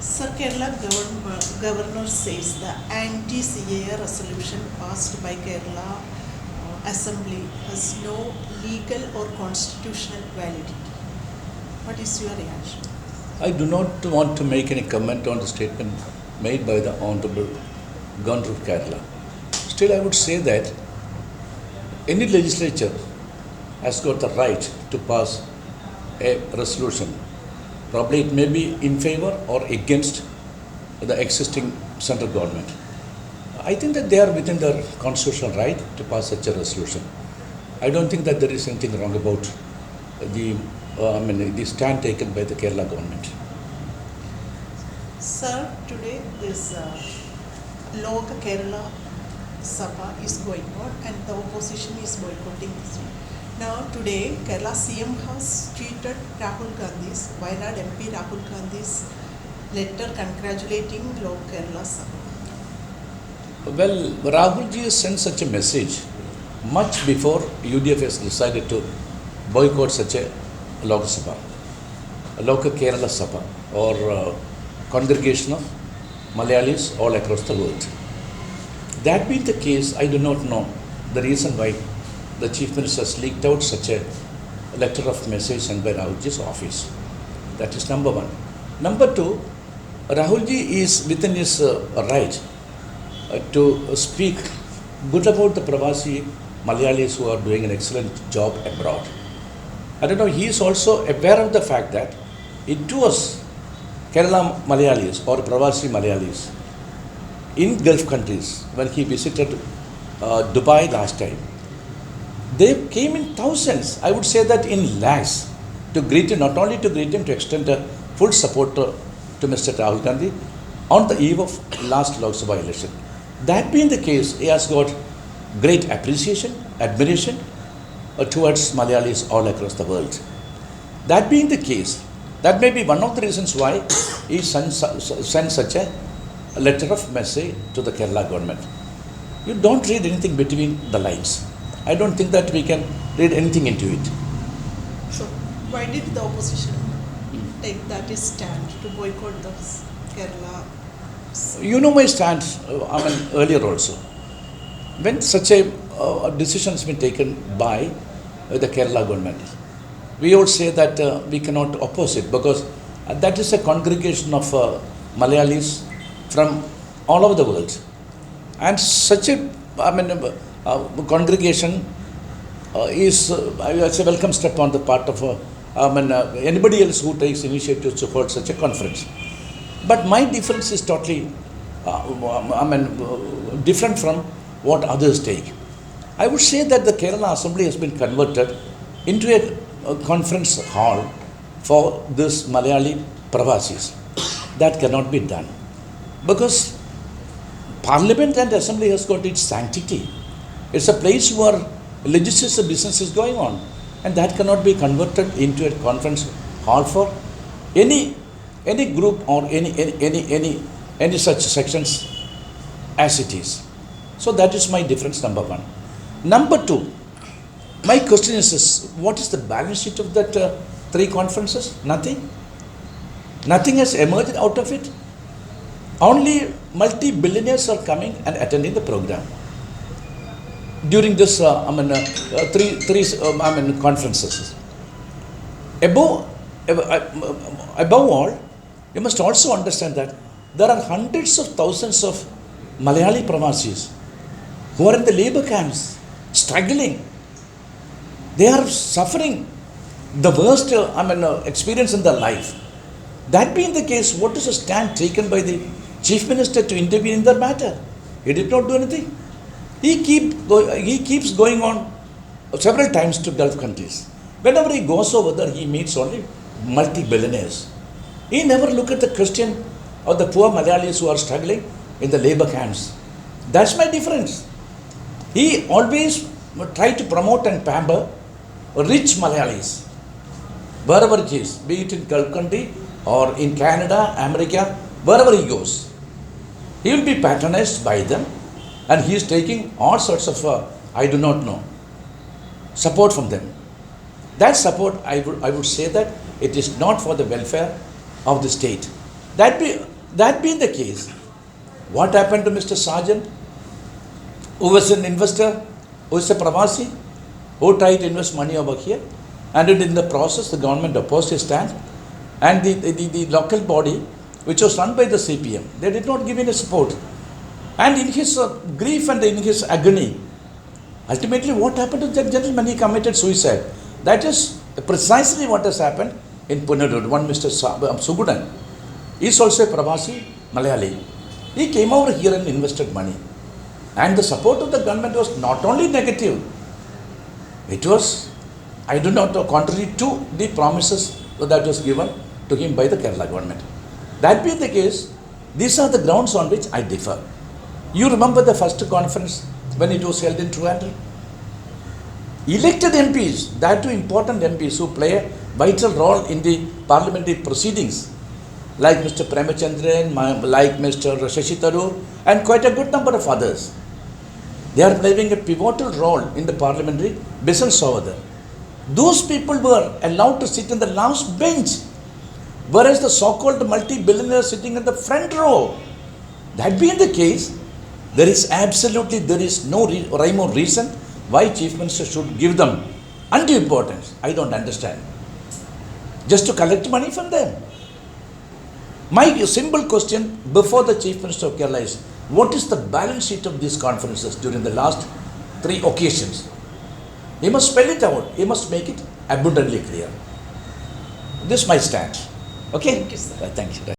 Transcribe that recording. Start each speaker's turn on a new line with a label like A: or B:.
A: Sir, Kerala governor says the anti-CAA resolution passed by Kerala Assembly has no legal or constitutional validity. What is your reaction?
B: I do not want to make any comment on the statement made by the Honorable Governor of Kerala. Still, I would say that any legislature has got the right to pass a resolution. Probably it may be in favor or against the existing central government. I think that they are within their constitutional right to pass such a resolution. I don't think that there is anything wrong about the stand taken by the Kerala government.
A: Sir, today this Loka Kerala Sabha is going on and the opposition is boycotting this one. Now today Kerala CM has tweeted Rahul Gandhi's, Wayanad MP Rahul Gandhi's letter congratulating Loka Kerala Sabha.
B: Well, Rahul ji has sent such a message much before UDF has decided to boycott such a Loka Sabha, Loka Kerala Sabha, or congregation of Malayalis all across the world. That being the case, I do not know the reason why the Chief Minister has leaked out such a letter of message sent by Rahul ji's office. That is number one. Number two, Rahul ji is within his right to speak good about the Pravasi Malayalis who are doing an excellent job abroad. I don't know, he is also aware of the fact that it was Kerala Malayalis or Pravasi Malayalis in Gulf countries when he visited Dubai last time. They came in thousands, I would say that in lakhs, to greet him, not only to greet him, to extend full support to Mr. Rahul Gandhi on the eve of last Lok Sabha election. That being the case, he has got great appreciation, admiration towards Malayalis all across the world. That being the case, that may be one of the reasons why he sent such a letter of message to the Kerala government. You don't read anything between the lines. I don't think that we can read anything into it.
A: So why did the opposition take that stand to boycott the Kerala?
B: You know my stand, earlier also. When such a decision has been taken by the Kerala government, we all say that we cannot oppose it because that is a congregation of Malayalis from all over the world. And such a congregation is a welcome step on the part of anybody else who takes initiative to hold such a conference. But my difference is totally different from what others take. I would say that the Kerala Assembly has been converted into a conference hall for this Malayali Pravasis. That cannot be done because Parliament and Assembly has got its sanctity. It's a place where legislative business is going on, and that cannot be converted into a conference hall for any group or any such sections as it is. So that is my difference, number one. Number two, my question is this: what is the balance sheet of that three conferences? Nothing. Nothing has emerged out of it. Only multi-billionaires are coming and attending the program during this three conferences. Above all, you must also understand that there are hundreds of thousands of Malayali Pravasis who are in the labor camps, struggling. They are suffering the worst experience in their life. That being the case, what is the stand taken by the Chief Minister to intervene in the matter? He did not do anything. He keeps going on several times to Gulf countries. Whenever he goes over there, he meets only multi-billionaires. He never look at the Christian or the poor Malayalis who are struggling in the labor camps. That's my difference. He always tried to promote and pamper rich Malayalis, wherever it is, be it in Gulf country or in Canada, America, wherever he goes. He will be patronized by them, and he is taking all sorts of, I do not know, support from them. That support, I would say that it is not for the welfare of the state. That be That being the case, what happened to Mr. Sargent, who was an investor, who is a Pravasi, who tried to invest money over here, and in the process the government opposed his stand, and the local body, which was run by the CPM, they did not give any support. And in his grief and in his agony, ultimately what happened to that gentleman? He committed suicide. That is precisely what has happened in Punarur. One Mr. Sugudan is also a Pravasi Malayali. He came over here and invested money. And the support of the government was not only negative, it was, I do not know, contrary to the promises that was given to him by the Kerala government. That being the case, these are the grounds on which I differ. You remember the first conference when it was held in Trivandrum? Elected MPs, that too important MPs who play a vital role in the parliamentary proceedings, like Mr. Ramachandran, like Mr. Shashi Tharoor, and quite a good number of others. They are playing a pivotal role in the parliamentary business over there. Those people were allowed to sit in the last bench, whereas the so-called multi-billionaires sitting in the front row. That being the case, there is no rhyme or reason why Chief Minister should give them undue importance. I don't understand. Just to collect money from them. My simple question before the Chief Minister of Kerala is, what is the balance sheet of these conferences during the last 3 occasions? He must spell it out. He must make it abundantly clear. This is my stand. Okay?
A: Thank you, sir.
B: Thank you.